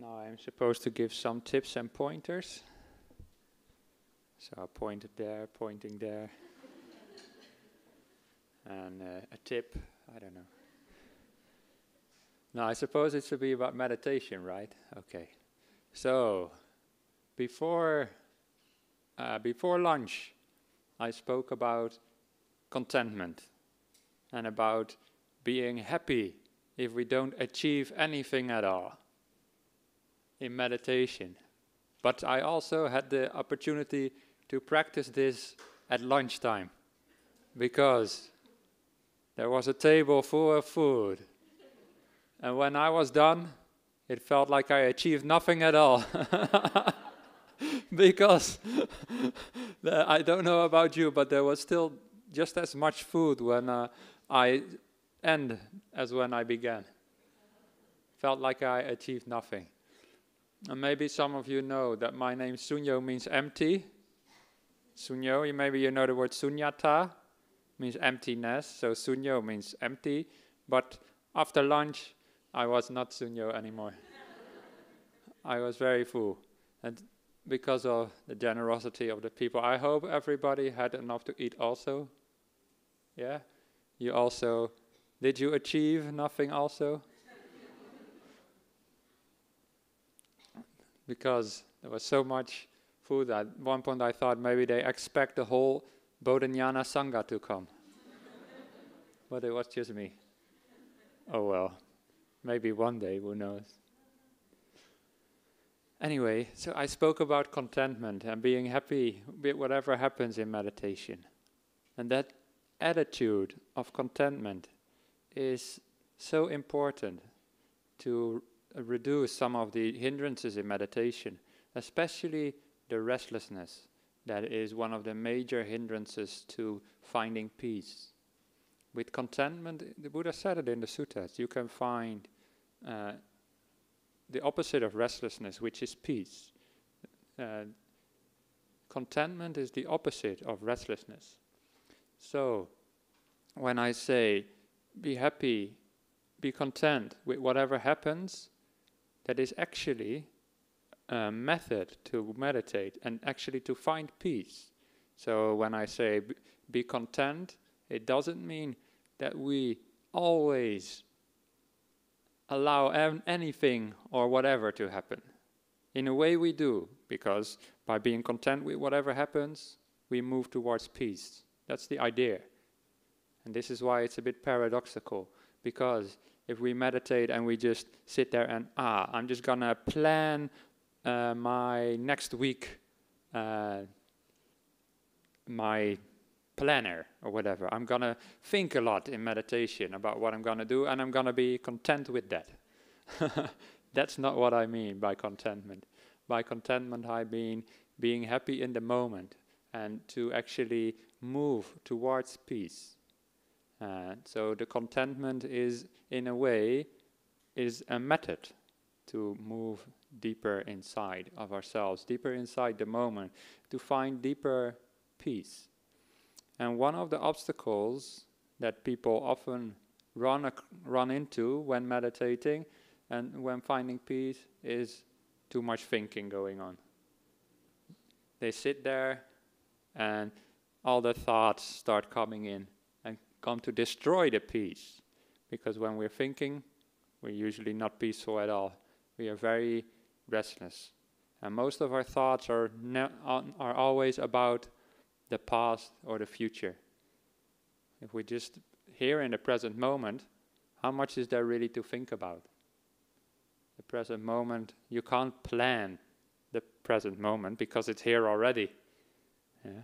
Now I'm supposed to give some tips and pointers. So I pointed there, pointing there. And a tip, I don't know. Now I suppose it should be about meditation, right? Okay. So, before lunch, I spoke about contentment and about being happy if we don't achieve anything at all in meditation. But I also had the opportunity to practice this at lunchtime because there was a table full of food. And when I was done, it felt like I achieved nothing at all. Because I don't know about you, but there was still just as much food when I end as when I began. Felt like I achieved nothing. And maybe some of you know that my name Sunyo means empty. Sunyo, maybe you know the word sunyata, means emptiness. So Sunyo means empty. But after lunch, I was not Sunyo anymore. I was very full. And because of the generosity of the people, I hope everybody had enough to eat also. Yeah? You also, did you achieve nothing also? Because there was so much food that at one point I thought maybe they expect the whole Bodhinyana Sangha to come. But it was just me. Oh well, maybe one day, who knows. Anyway, so I spoke about contentment and being happy with whatever happens in meditation. And that attitude of contentment is so important to reduce some of the hindrances in meditation, especially the restlessness that is one of the major hindrances to finding peace. With contentment, the Buddha said it in the suttas, you can find the opposite of restlessness, which is peace. Contentment is the opposite of restlessness. So, when I say, be happy, be content with whatever happens, that is actually a method to meditate and actually to find peace. So when I say be content, it doesn't mean that we always allow anything or whatever to happen. In a way we do, because by being content with whatever happens, we move towards peace. That's the idea. And this is why it's a bit paradoxical, because if we meditate and we just sit there and, I'm just gonna plan my next week, my planner or whatever. I'm gonna think a lot in meditation about what I'm gonna do, and I'm gonna be content with that. That's not what I mean by contentment. By contentment I mean being happy in the moment and to actually move towards peace. So the contentment is, in a way, is a method to move deeper inside of ourselves, deeper inside the moment, to find deeper peace. And one of the obstacles that people often run into when meditating and when finding peace is too much thinking going on. They sit there and all the thoughts start coming in and come to destroy the peace. Because when we're thinking, we're usually not peaceful at all. We are very restless. And most of our thoughts are always about the past or the future. If we just here in the present moment, how much is there really to think about? The present moment, you can't plan the present moment because it's here already. Yeah?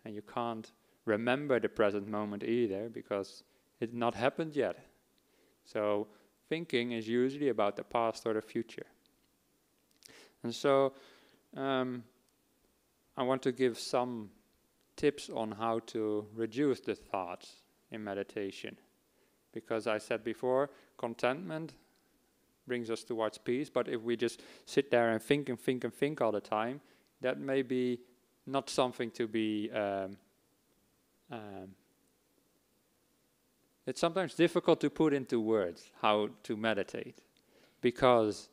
And you can't remember the present moment either because it's not happened yet. So thinking is usually about the past or the future. And so I want to give some tips on how to reduce the thoughts in meditation. Because I said before, contentment brings us towards peace, but if we just sit there and think and think and think all the time, that may be not something to be... it's sometimes difficult to put into words how to meditate, because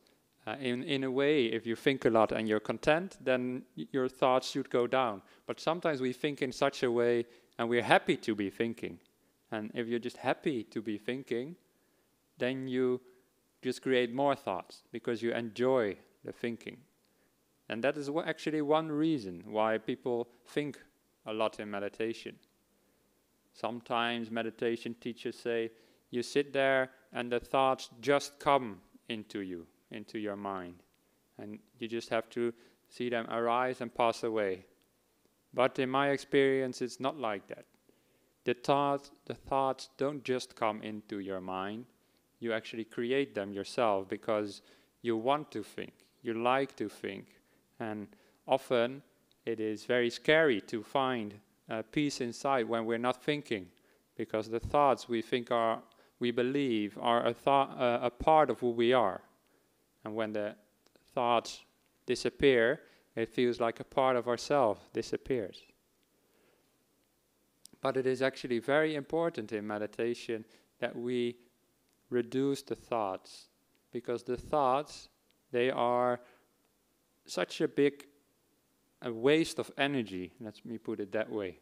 In a way, if you think a lot and you're content, then your thoughts should go down. But sometimes we think in such a way, and we're happy to be thinking. And if you're just happy to be thinking, then you just create more thoughts, because you enjoy the thinking. And that is actually one reason why people think a lot in meditation. Sometimes meditation teachers say, you sit there and the thoughts just come into you, into your mind. And you just have to see them arise and pass away. But in my experience, it's not like that. The thoughts don't just come into your mind. You actually create them yourself because you want to think, you like to think. And often it is very scary to find peace inside when we're not thinking, because the thoughts we think are, we believe are a part of who we are. And when the thoughts disappear, it feels like a part of ourselves disappears. But it is actually very important in meditation that we reduce the thoughts, because the thoughts, they are such a big waste of energy, let me put it that way.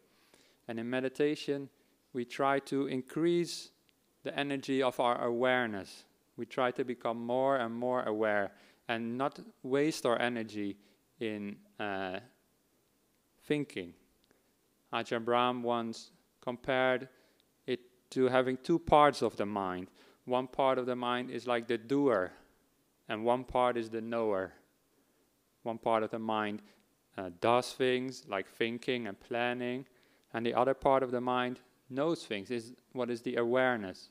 And in meditation, we try to increase the energy of our awareness. We try to become more and more aware and not waste our energy in thinking. Ajahn Brahm once compared it to having two parts of the mind. One part of the mind is like the doer, and one part is the knower. One part of the mind does things like thinking and planning, and the other part of the mind knows things, is what is the awareness.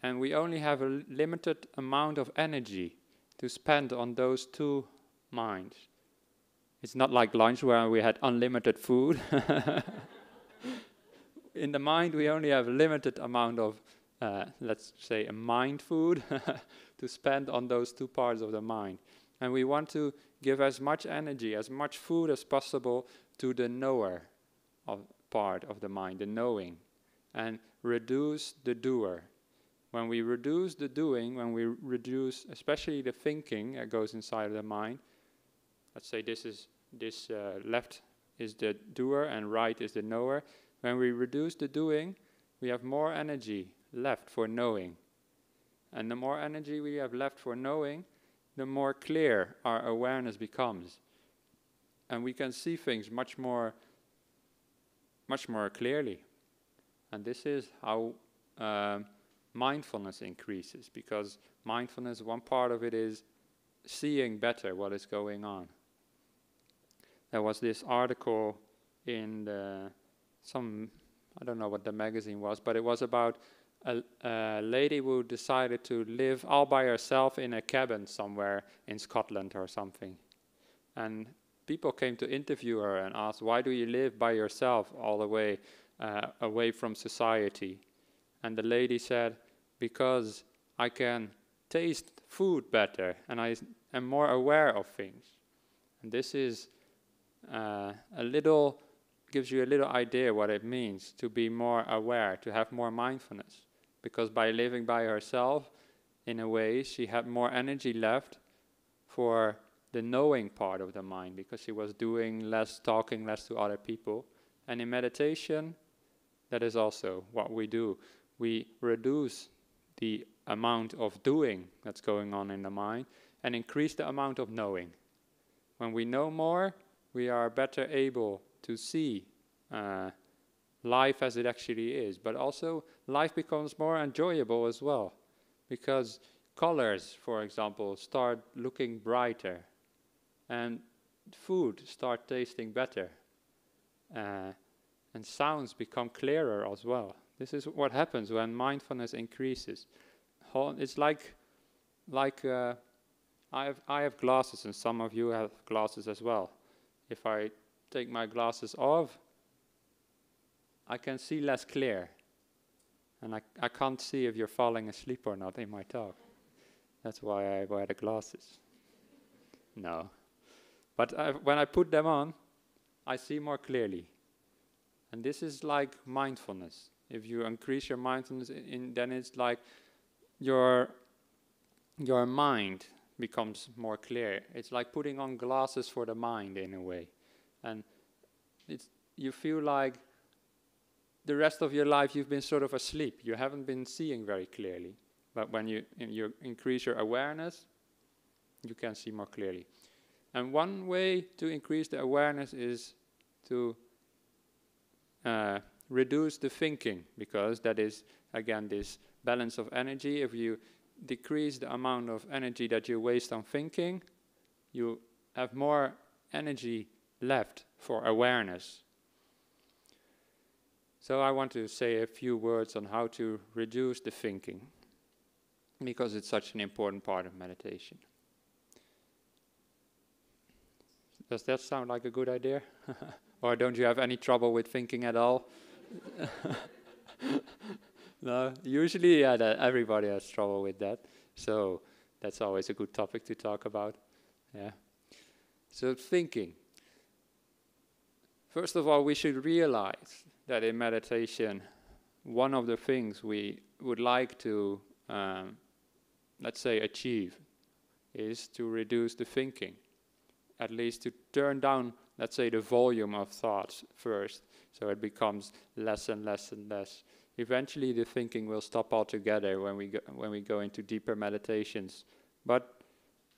And we only have a limited amount of energy to spend on those two minds. It's not like lunch where we had unlimited food. In the mind, we only have a limited amount of, let's say, a mind food to spend on those two parts of the mind. And we want to give as much energy, as much food as possible to the knower part of the mind, the knowing, and reduce the doer. When we reduce the doing, when we reduce especially the thinking that goes inside of the mind, let's say this left is the doer and right is the knower. When we reduce the doing, we have more energy left for knowing. And the more energy we have left for knowing, the more clear our awareness becomes. And we can see things much more clearly. And this is how mindfulness increases, because mindfulness, one part of it is seeing better what is going on. There was this article in I don't know what the magazine was, but it was about a lady who decided to live all by herself in a cabin somewhere in Scotland or something. And people came to interview her and asked, why do you live by yourself all the way away from society? And the lady said, because I can taste food better and I am more aware of things. And this is gives you a little idea what it means to be more aware, to have more mindfulness. Because by living by herself, in a way, she had more energy left for the knowing part of the mind, because she was doing less, talking less to other people. And in meditation, that is also what we do. We reduce the amount of doing that's going on in the mind and increase the amount of knowing. When we know more, we are better able to see life as it actually is. But also, life becomes more enjoyable as well, because colors, for example, start looking brighter, and food start tasting better, and sounds become clearer as well. This is what happens when mindfulness increases. It's like I have glasses, and some of you have glasses as well. If I take my glasses off, I can see less clear. And I can't see if you're falling asleep or not in my talk. That's why I wear the glasses. No. But when I put them on, I see more clearly. And this is like mindfulness. If you increase your mindfulness, then it's like your mind becomes more clear. It's like putting on glasses for the mind in a way. And you feel like the rest of your life you've been sort of asleep. You haven't been seeing very clearly. But when you increase your awareness, you can see more clearly. And one way to increase the awareness is to reduce the thinking, because that is, again, this balance of energy. If you decrease the amount of energy that you waste on thinking, you have more energy left for awareness. So I want to say a few words on how to reduce the thinking, because it's such an important part of meditation. Does that sound like a good idea? Or don't you have any trouble with thinking at all? No, usually everybody has trouble with that. So that's always a good topic to talk about. Yeah. So thinking. First of all, we should realize that in meditation, one of the things we would like to, let's say, achieve is to reduce the thinking. At least to turn down, let's say, the volume of thoughts first, so it becomes less and less and less. Eventually the thinking will stop altogether when we go into deeper meditations. But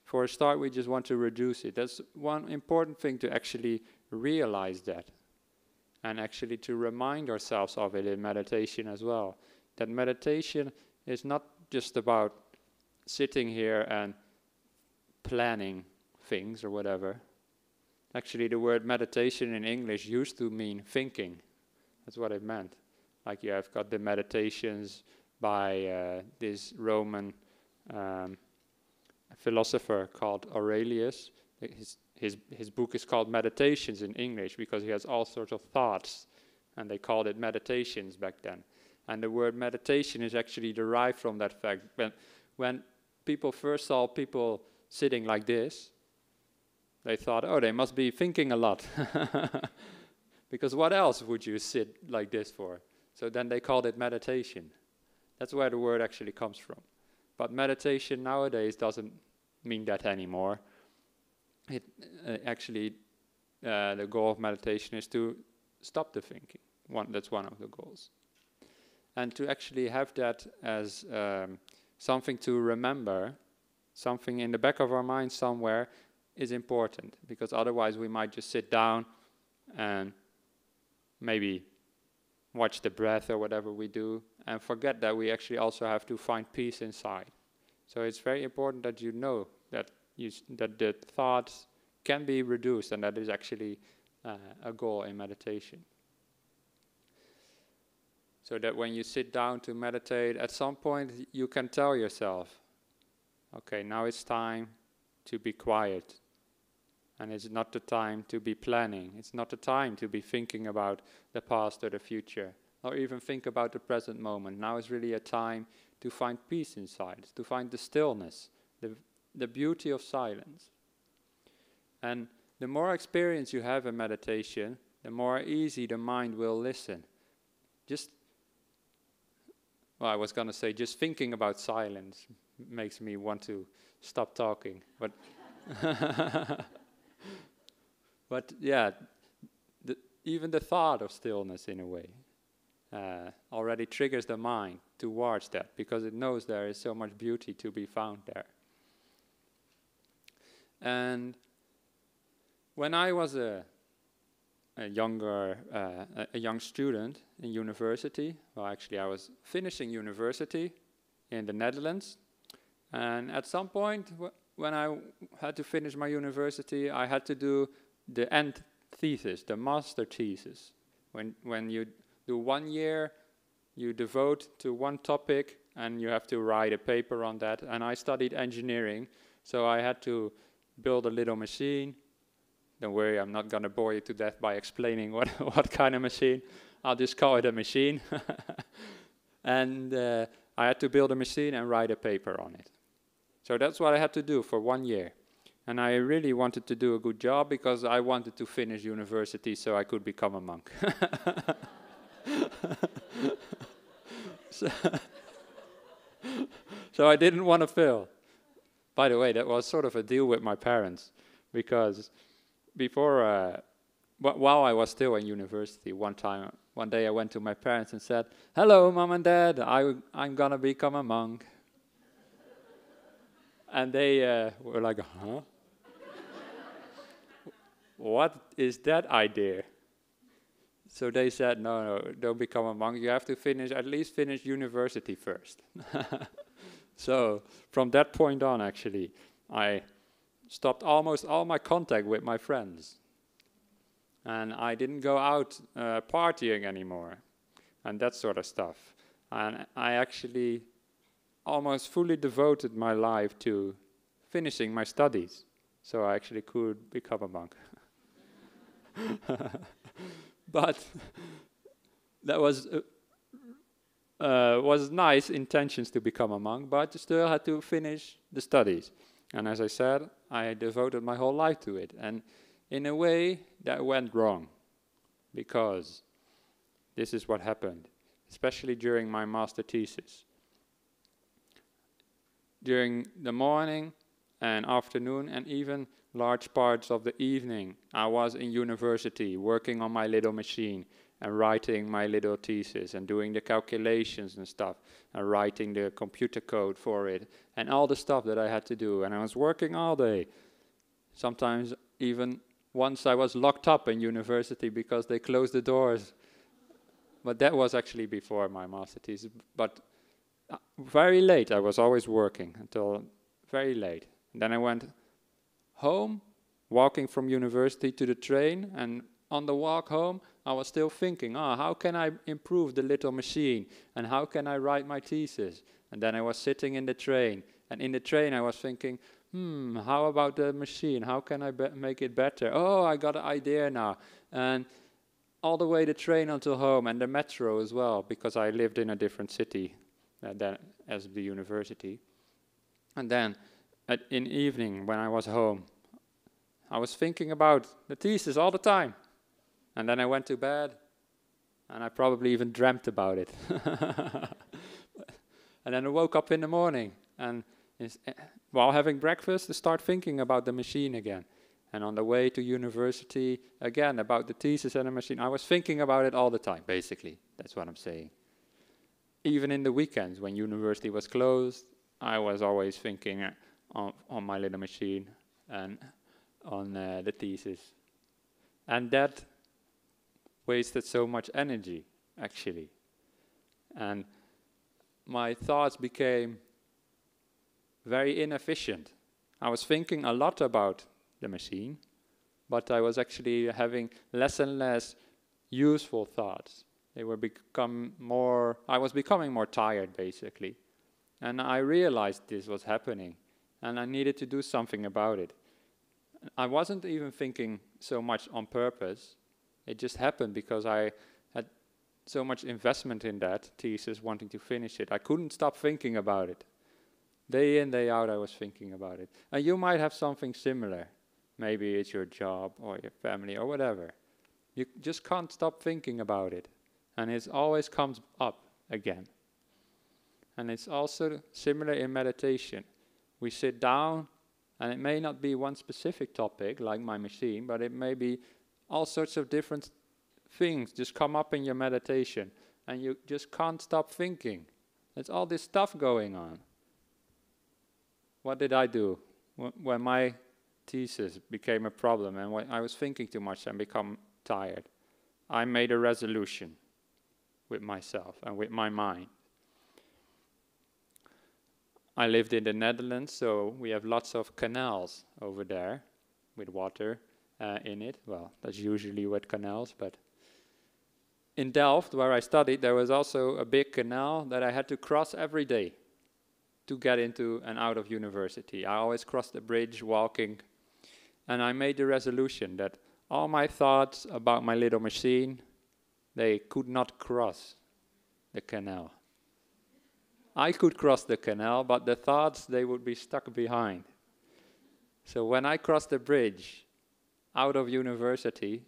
for a start, we just want to reduce it. That's one important thing, to actually realize that, and actually to remind ourselves of it in meditation as well. That meditation is not just about sitting here and planning things or whatever. Actually, the word meditation in English used to mean thinking. That's what it meant. Like you have got the meditations by this Roman philosopher called Aurelius. His book is called Meditations in English because he has all sorts of thoughts, and they called it meditations back then. And the word meditation is actually derived from that fact. When people first saw people sitting like this, they thought, oh, they must be thinking a lot. Because what else would you sit like this for? So then they called it meditation. That's where the word actually comes from. But meditation nowadays doesn't mean that anymore. It actually, the goal of meditation is to stop the thinking. That's one of the goals. And to actually have that as something to remember, something in the back of our mind somewhere, is important, because otherwise we might just sit down and maybe watch the breath or whatever we do and forget that we actually also have to find peace inside. So it's very important that you know that that the thoughts can be reduced, and that is actually a goal in meditation. So that when you sit down to meditate, at some point you can tell yourself, okay, now it's time to be quiet. And it's not the time to be planning. It's not the time to be thinking about the past or the future, or even think about the present moment. Now is really a time to find peace inside, to find the stillness, the beauty of silence. And the more experience you have in meditation, the more easy the mind will listen. I was going to say, just thinking about silence makes me want to stop talking. But but yeah, even the thought of stillness, in a way, already triggers the mind towards that, because it knows there is so much beauty to be found there. And when I was a young student in university, well, actually I was finishing university in the Netherlands, and at some point when I had to finish my university, I had to do the end thesis, the master thesis. When you do 1 year, you devote to one topic and you have to write a paper on that. And I studied engineering, so I had to build a little machine. Don't worry, I'm not going to bore you to death by explaining what kind of machine. I'll just call it a machine. And I had to build a machine and write a paper on it. So that's what I had to do for 1 year. And I really wanted to do a good job because I wanted to finish university so I could become a monk. So I didn't want to fail. By the way, that was sort of a deal with my parents, because before, while I was still in university, one day I went to my parents and said, "Hello, Mom and Dad, I'm gonna become a monk." And they were like, "Huh? What is that idea?" So they said, no, don't become a monk. You have to at least finish university first. So from that point on, actually, I stopped almost all my contact with my friends. And I didn't go out partying anymore and that sort of stuff. And I actually almost fully devoted my life to finishing my studies. So I actually could become a monk. But that was nice intentions to become a monk, but still had to finish the studies. And as I said, I devoted my whole life to it. And in a way, that went wrong, because this is what happened, especially during my master thesis. During the morning and afternoon, and even large parts of the evening, I was in university working on my little machine and writing my little thesis and doing the calculations and stuff and writing the computer code for it and all the stuff that I had to do. And I was working all day. Sometimes even once I was locked up in university because they closed the doors. But that was actually before my master thesis. But very late, I was always working until very late. And then I went home, walking from university to the train, and on the walk home, I was still thinking, how can I improve the little machine, and how can I write my thesis? And then I was sitting in the train, and in the train I was thinking, how about the machine? How can I make it better? Oh, I got an idea now. And all the way the train until home, and the metro as well, because I lived in a different city than as the university. And then in evening, when I was home, I was thinking about the thesis all the time. And then I went to bed, and I probably even dreamt about it. And then I woke up in the morning, and while having breakfast, I start thinking about the machine again. And on the way to university, again, about the thesis and the machine. I was thinking about it all the time, basically. That's what I'm saying. Even in the weekends, when university was closed, I was always thinking on my little machine and on the thesis. And that wasted so much energy, actually. And my thoughts became very inefficient. I was thinking a lot about the machine, but I was actually having less and less useful thoughts. I was becoming more tired, basically. And I realized this was happening, and I needed to do something about it. I wasn't even thinking so much on purpose. It just happened because I had so much investment in that thesis, wanting to finish it. I couldn't stop thinking about it. Day in, day out, I was thinking about it. And you might have something similar. Maybe it's your job or your family or whatever. You just can't stop thinking about it. And it always comes up again. And it's also similar in meditation. We sit down, and it may not be one specific topic, like my machine, but it may be all sorts of different things just come up in your meditation, and you just can't stop thinking. There's all this stuff going on. What did I do when my thesis became a problem and when I was thinking too much and become tired? I made a resolution with myself and with my mind. I lived in the Netherlands, so we have lots of canals over there with water in it. Well, that's usually wet canals, but in Delft, where I studied, there was also a big canal that I had to cross every day to get into and out of university. I always crossed the bridge walking, and I made the resolution that all my thoughts about my little machine, they could not cross the canal. I could cross the canal, but the thoughts, they would be stuck behind. So when I crossed the bridge out of university,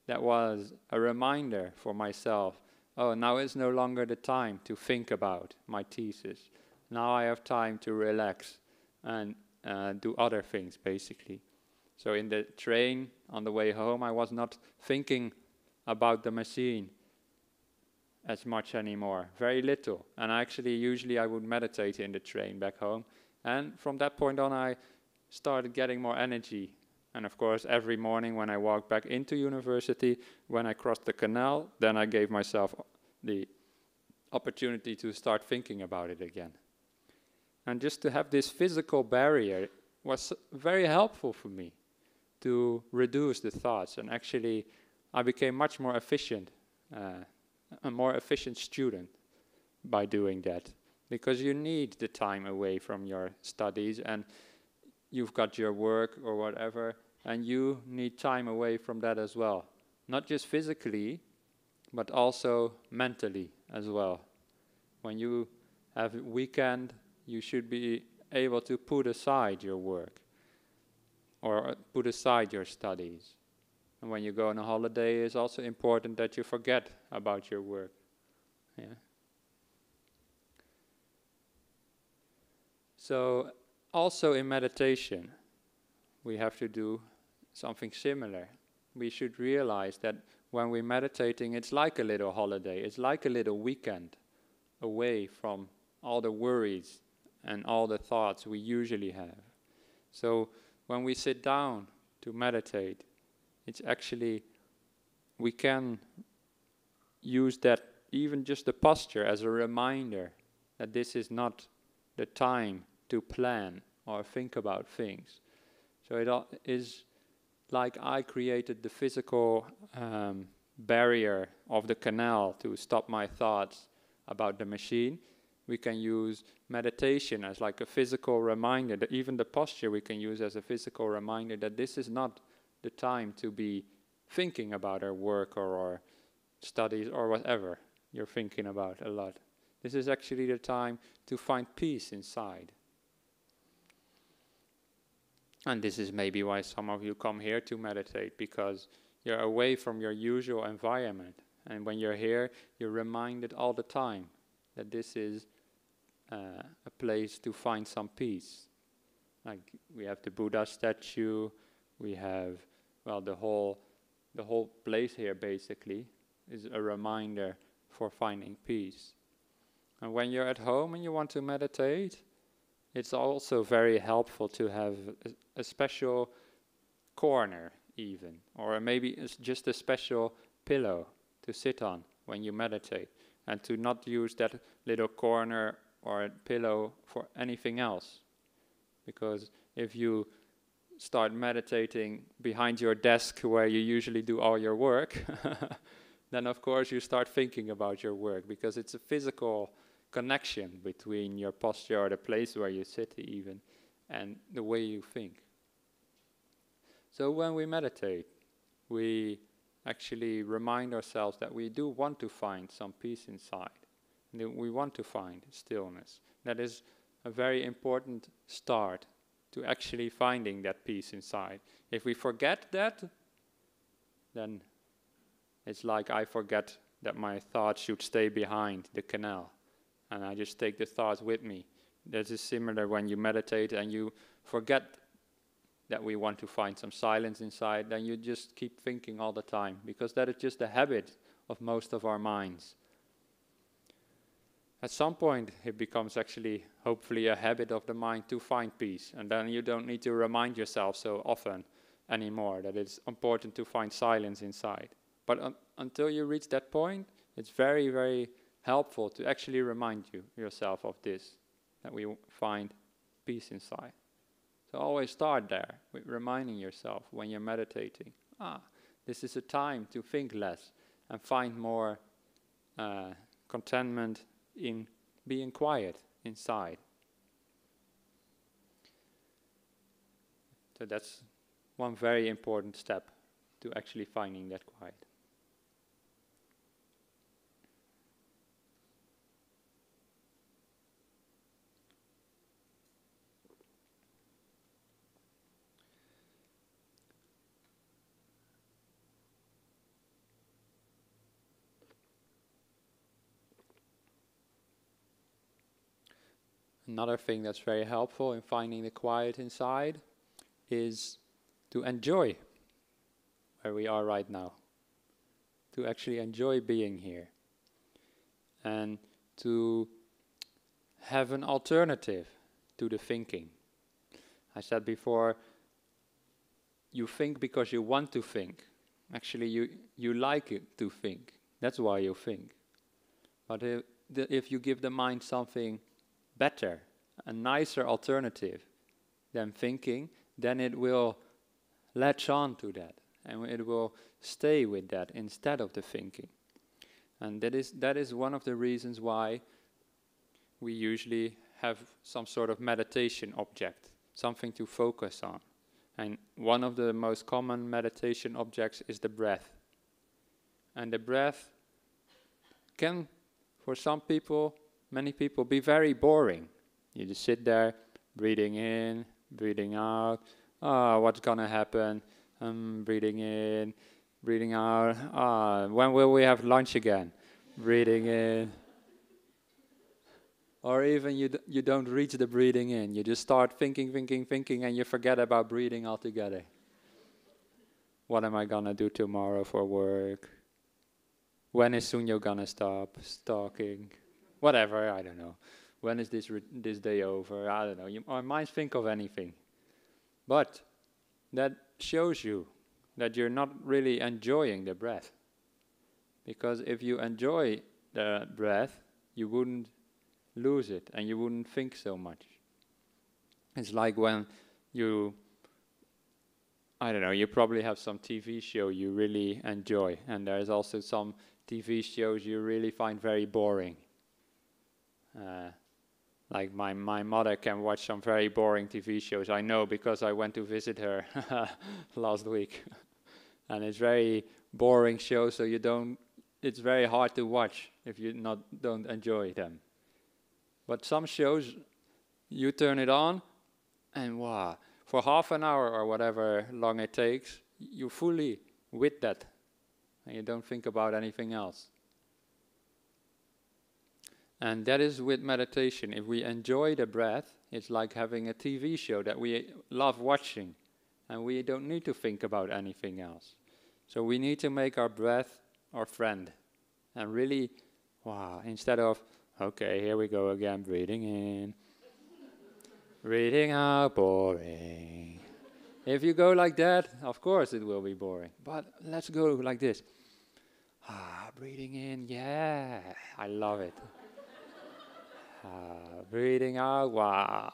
that was a reminder for myself, oh, now is no longer the time to think about my thesis. Now I have time to relax and do other things, basically. So in the train on the way home, I was not thinking about the machine as much anymore, very little. And actually, usually I would meditate in the train back home. And from that point on, I started getting more energy. And of course, every morning when I walked back into university, when I crossed the canal, then I gave myself the opportunity to start thinking about it again. And just to have this physical barrier was very helpful for me to reduce the thoughts. And actually, I became much more efficient, a more efficient student by doing that. Because you need the time away from your studies, and you've got your work or whatever, and you need time away from that as well. Not just physically, but also mentally as well. When you have a weekend, you should be able to put aside your work or put aside your studies. And when you go on a holiday, it's also important that you forget about your work. Yeah. So also in meditation, we have to do something similar. We should realize that when we're meditating, it's like a little holiday. It's like a little weekend away from all the worries and all the thoughts we usually have. So when we sit down to meditate, it's actually, we can use that, even just the posture, as a reminder that this is not the time to plan or think about things. So it is like I created the physical barrier of the canal to stop my thoughts about the machine. We can use meditation as like a physical reminder, that even the posture we can use as a physical reminder that this is not the time to be thinking about our work or our studies or whatever you're thinking about a lot. This is actually the time to find peace inside. And this is maybe why some of you come here to meditate, because you're away from your usual environment. And when you're here, you're reminded all the time that this is a place to find some peace. Like we have the Buddha statue, we have, well, the whole place here basically is a reminder for finding peace. And when you're at home and you want to meditate, it's also very helpful to have a special corner even, or maybe it's just a special pillow to sit on when you meditate, and to not use that little corner or a pillow for anything else. Because if you start meditating behind your desk where you usually do all your work, then of course you start thinking about your work, because it's a physical connection between your posture or the place where you sit even and the way you think. So when we meditate, we actually remind ourselves that we do want to find some peace inside. That we want to find stillness. That is a very important start to actually finding that peace inside. If we forget that, then it's like I forget that my thoughts should stay behind the canal, and I just take the thoughts with me. That is similar when you meditate and you forget that we want to find some silence inside, then you just keep thinking all the time, because that is just a habit of most of our minds. At some point it becomes actually, hopefully, a habit of the mind to find peace, and then you don't need to remind yourself so often anymore that it's important to find silence inside. But until you reach that point, it's very, very helpful to actually remind yourself of this, that we find peace inside. So always start there with reminding yourself when you're meditating, this is a time to think less and find more contentment in being quiet inside. So that's one very important step to actually finding that quiet. Another thing that's very helpful in finding the quiet inside is to enjoy where we are right now. To actually enjoy being here. And to have an alternative to the thinking. I said before, you think because you want to think. Actually, you like it to think. That's why you think. But if you give the mind something better, a nicer alternative than thinking, then it will latch on to that. And it will stay with that instead of the thinking. And that is one of the reasons why we usually have some sort of meditation object, something to focus on. And one of the most common meditation objects is the breath. And the breath can, for some people, many people, be very boring. You just sit there, breathing in, breathing out. What's gonna happen? Breathing in, breathing out. When will we have lunch again? Breathing in. Or even you don't reach the breathing in. You just start thinking, and you forget about breathing altogether. What am I gonna do tomorrow for work? When is Sunyo gonna stop stalking? Whatever, I don't know. When is this day over? I don't know. Our minds think of anything. But that shows you that you're not really enjoying the breath. Because if you enjoy the breath, you wouldn't lose it and you wouldn't think so much. It's like when you probably have some TV show you really enjoy, and there's also some TV shows you really find very boring. Like my mother can watch some very boring TV shows. I know because I went to visit her last week. And it's very boring show, so it's very hard to watch if you don't enjoy them. But some shows, you turn it on, and wow, for half an hour or whatever long it takes, you're fully with that, and you don't think about anything else. And that is with meditation. If we enjoy the breath, it's like having a TV show that we love watching, and we don't need to think about anything else. So we need to make our breath our friend, and really, wow, instead of, okay, here we go again, breathing in, breathing out, boring. If you go like that, of course it will be boring. But let's go like this. Breathing in, yeah, I love it. Breathing out, wow,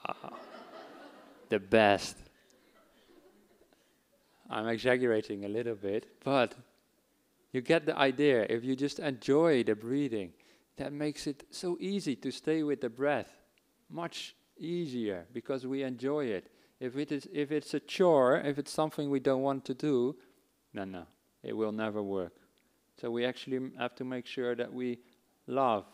the best. I'm exaggerating a little bit, but you get the idea. If you just enjoy the breathing, that makes it so easy to stay with the breath. Much easier, because we enjoy it. If it's a chore, if it's something we don't want to do, no, it will never work. So we actually have to make sure that we love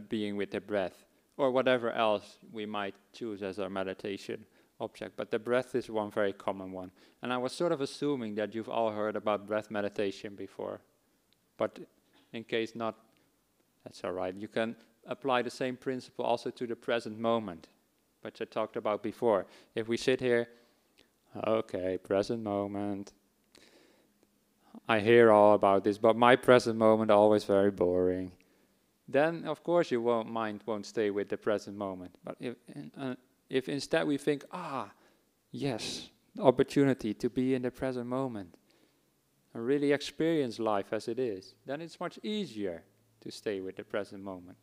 being with the breath, or whatever else we might choose as our meditation object. But the breath is one very common one. And I was sort of assuming that you've all heard about breath meditation before. But in case not, that's all right. You can apply the same principle also to the present moment, which I talked about before. If we sit here, okay, present moment. I hear all about this, but my present moment always very boring. Then, of course, your mind won't stay with the present moment. But if instead we think, yes, the opportunity to be in the present moment and really experience life as it is, then it's much easier to stay with the present moment.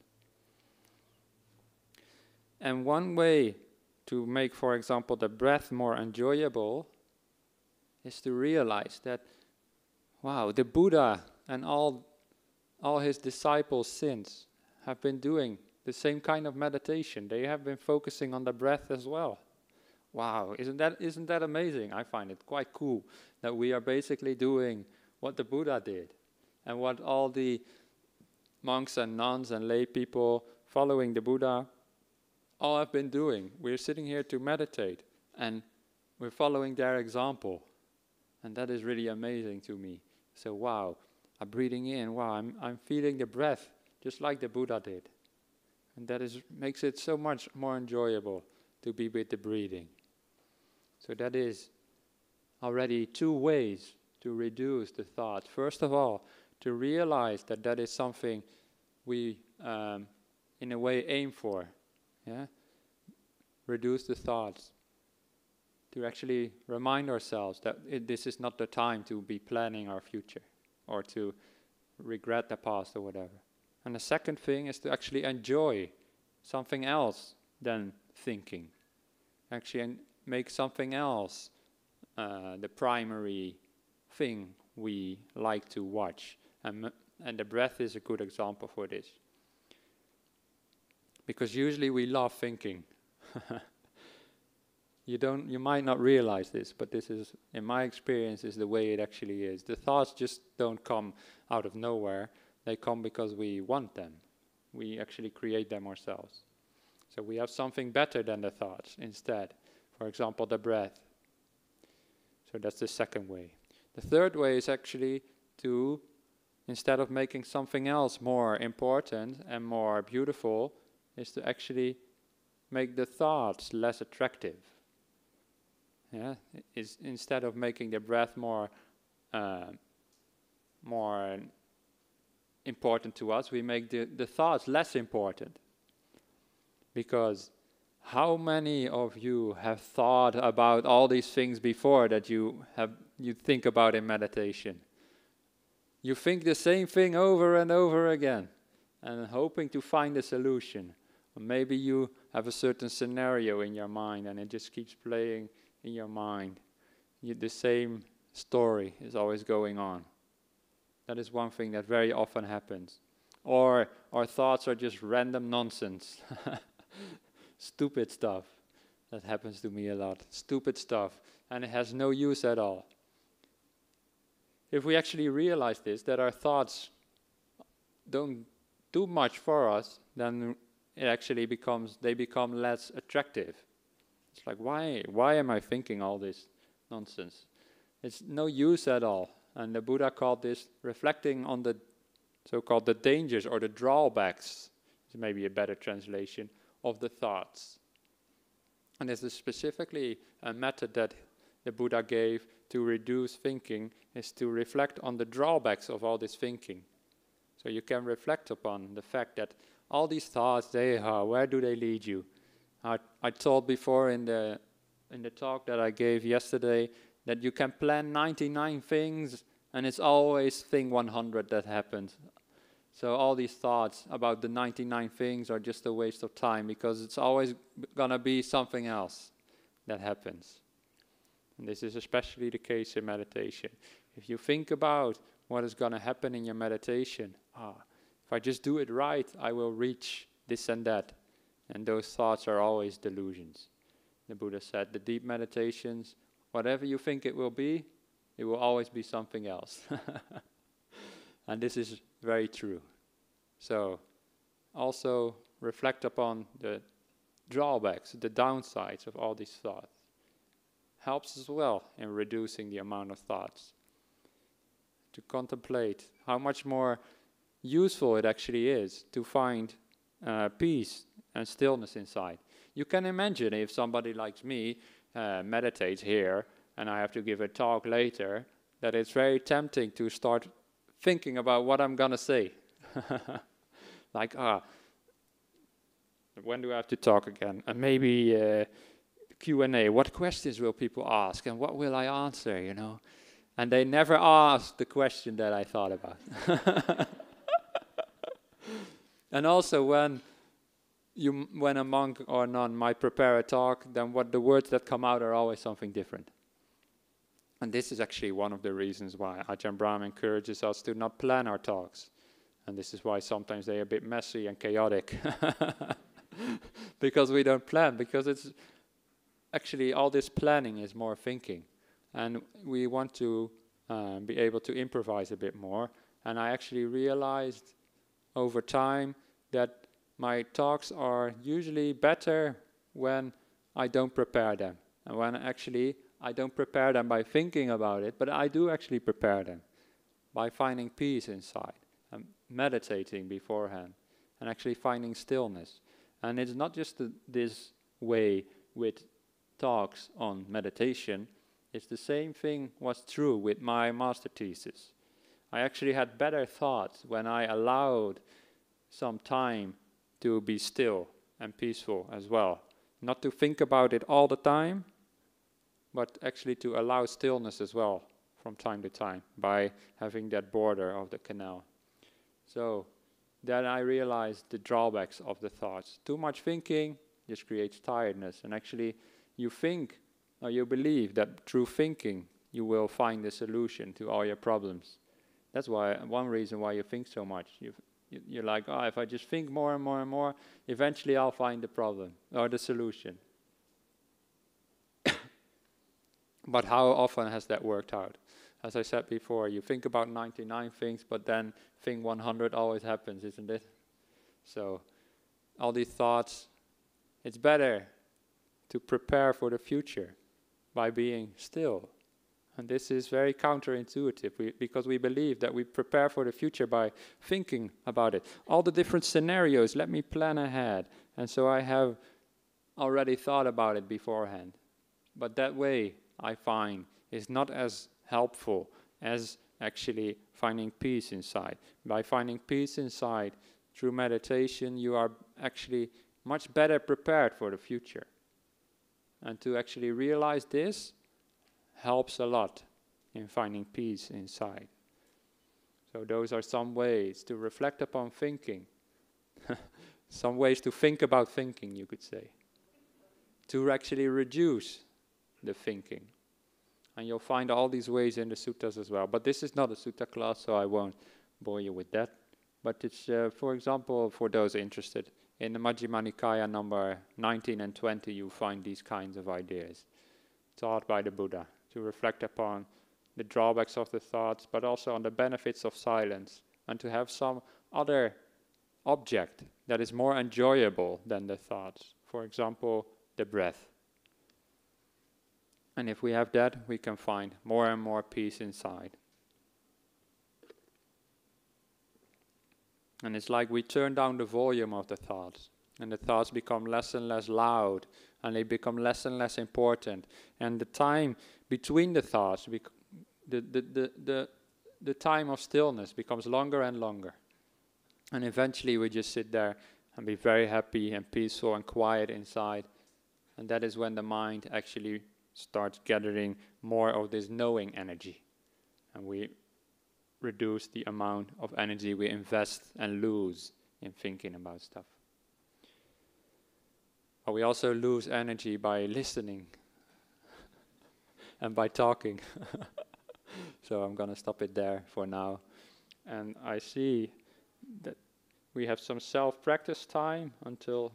And one way to make, for example, the breath more enjoyable is to realize that, wow, the Buddha and all his disciples since have been doing the same kind of meditation. They have been focusing on the breath as well. Wow, isn't that amazing? I find it quite cool that we are basically doing what the Buddha did and what all the monks and nuns and lay people following the Buddha all have been doing. We're sitting here to meditate and we're following their example. And that is really amazing to me. So wow, I'm breathing in, wow, I'm feeling the breath just like the Buddha did. And that makes it so much more enjoyable to be with the breathing. So that is already 2 ways to reduce the thoughts. First of all, to realize that that is something we, in a way, aim for. Yeah? Reduce the thoughts. To actually remind ourselves that this is not the time to be planning our future or to regret the past or whatever. And the second thing is to actually enjoy something else than thinking. Actually make something else the primary thing we like to watch. And the breath is a good example for this. Because usually we love thinking. You might not realize this, but this is, in my experience, is the way it actually is. The thoughts just don't come out of nowhere. They come because we want them. We actually create them ourselves. So we have something better than the thoughts instead. For example, the breath. So that's the second way. The third way is actually to, instead of making something else more important and more beautiful, is to actually make the thoughts less attractive. Yeah, instead of making the breath more important to us, we make the thoughts less important. Because how many of you have thought about all these things before that you think about in meditation? You think the same thing over and over again, and hoping to find a solution. Or maybe you have a certain scenario in your mind, and it just keeps playing in your mind. The same story is always going on. That is one thing that very often happens. Or our thoughts are just random nonsense. Stupid stuff. That happens to me a lot. Stupid stuff. And it has no use at all. If we actually realize this, that our thoughts don't do much for us, then it actually they become less attractive. It's like, why am I thinking all this nonsense? It's no use at all. And the Buddha called this reflecting on the so-called the dangers or the drawbacks, is maybe a better translation, of the thoughts. And this is specifically a method that the Buddha gave to reduce thinking, is to reflect on the drawbacks of all this thinking. So you can reflect upon the fact that all these thoughts, where do they lead you? I told before in the talk that I gave yesterday that you can plan 99 things and it's always thing 100 that happens. So all these thoughts about the 99 things are just a waste of time because it's always gonna be something else that happens. And this is especially the case in meditation. If you think about what is gonna happen in your meditation, if I just do it right, I will reach this and that. And those thoughts are always delusions. The Buddha said, the deep meditations, whatever you think it will always be something else. And this is very true. So, also reflect upon the drawbacks, the downsides of all these thoughts. Helps as well in reducing the amount of thoughts. To contemplate how much more useful it actually is to find peace and stillness inside. You can imagine if somebody like me meditates here and I have to give a talk later, that it's very tempting to start thinking about what I'm gonna say. Like, when do I have to talk again? And maybe Q&A, what questions will people ask and what will I answer, you know? And they never ask the question that I thought about. And also when a monk or nun might prepare a talk, then the words that come out are always something different. And this is actually one of the reasons why Ajahn Brahmali encourages us to not plan our talks. And this is why sometimes they're a bit messy and chaotic. Because we don't plan, because it's actually all this planning is more thinking. And we want to be able to improvise a bit more. And I actually realized over time that my talks are usually better when I don't prepare them. And when actually I don't prepare them by thinking about it, but I do actually prepare them by finding peace inside and meditating beforehand and actually finding stillness. And it's not just this way with talks on meditation. It's the same thing was true with my master thesis. I actually had better thoughts when I allowed some time to be still and peaceful as well. Not to think about it all the time, but actually to allow stillness as well from time to time by having that border of the canal. So then I realized the drawbacks of the thoughts. Too much thinking just creates tiredness, and actually you think or you believe that through thinking you will find the solution to all your problems. That's why one reason why you think so much. You're like, oh, if I just think more and more and more, eventually I'll find the problem or the solution. But how often has that worked out? As I said before, you think about 99 things, but then thing 100 always happens, isn't it? So all these thoughts, it's better to prepare for the future by being still. And this is very counterintuitive because we believe that we prepare for the future by thinking about it. All the different scenarios, let me plan ahead. And so I have already thought about it beforehand. But that way, I find, is not as helpful as actually finding peace inside. By finding peace inside through meditation, you are actually much better prepared for the future. And to actually realize this helps a lot in finding peace inside. So those are some ways to reflect upon thinking. Some ways to think about thinking, you could say. To actually reduce the thinking. And you'll find all these ways in the suttas as well. But this is not a sutta class, so I won't bore you with that. But it's, for example, for those interested, in the Majjhima Nikaya number 19 and 20, you find these kinds of ideas taught by the Buddha to reflect upon the drawbacks of the thoughts, but also on the benefits of silence, and to have some other object that is more enjoyable than the thoughts. For example, the breath. And if we have that, we can find more and more peace inside. And it's like we turn down the volume of the thoughts, and the thoughts become less and less loud, and they become less and less important. And the time between the thoughts, the time of stillness becomes longer and longer. And eventually we just sit there and be very happy and peaceful and quiet inside. And that is when the mind actually starts gathering more of this knowing energy. And we reduce the amount of energy we invest and lose in thinking about stuff. But we also lose energy by listening and by talking. So I'm going to stop it there for now. And I see that we have some self-practice time until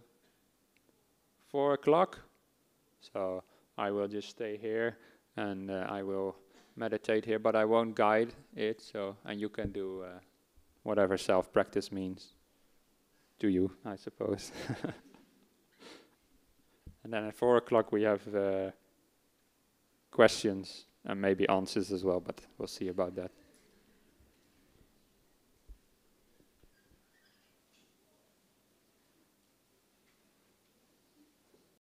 4 o'clock. So I will just stay here and I will meditate here, but I won't guide it. So, and you can do whatever self-practice means to you, I suppose. And then at 4 o'clock we have questions and maybe answers as well, but we'll see about that.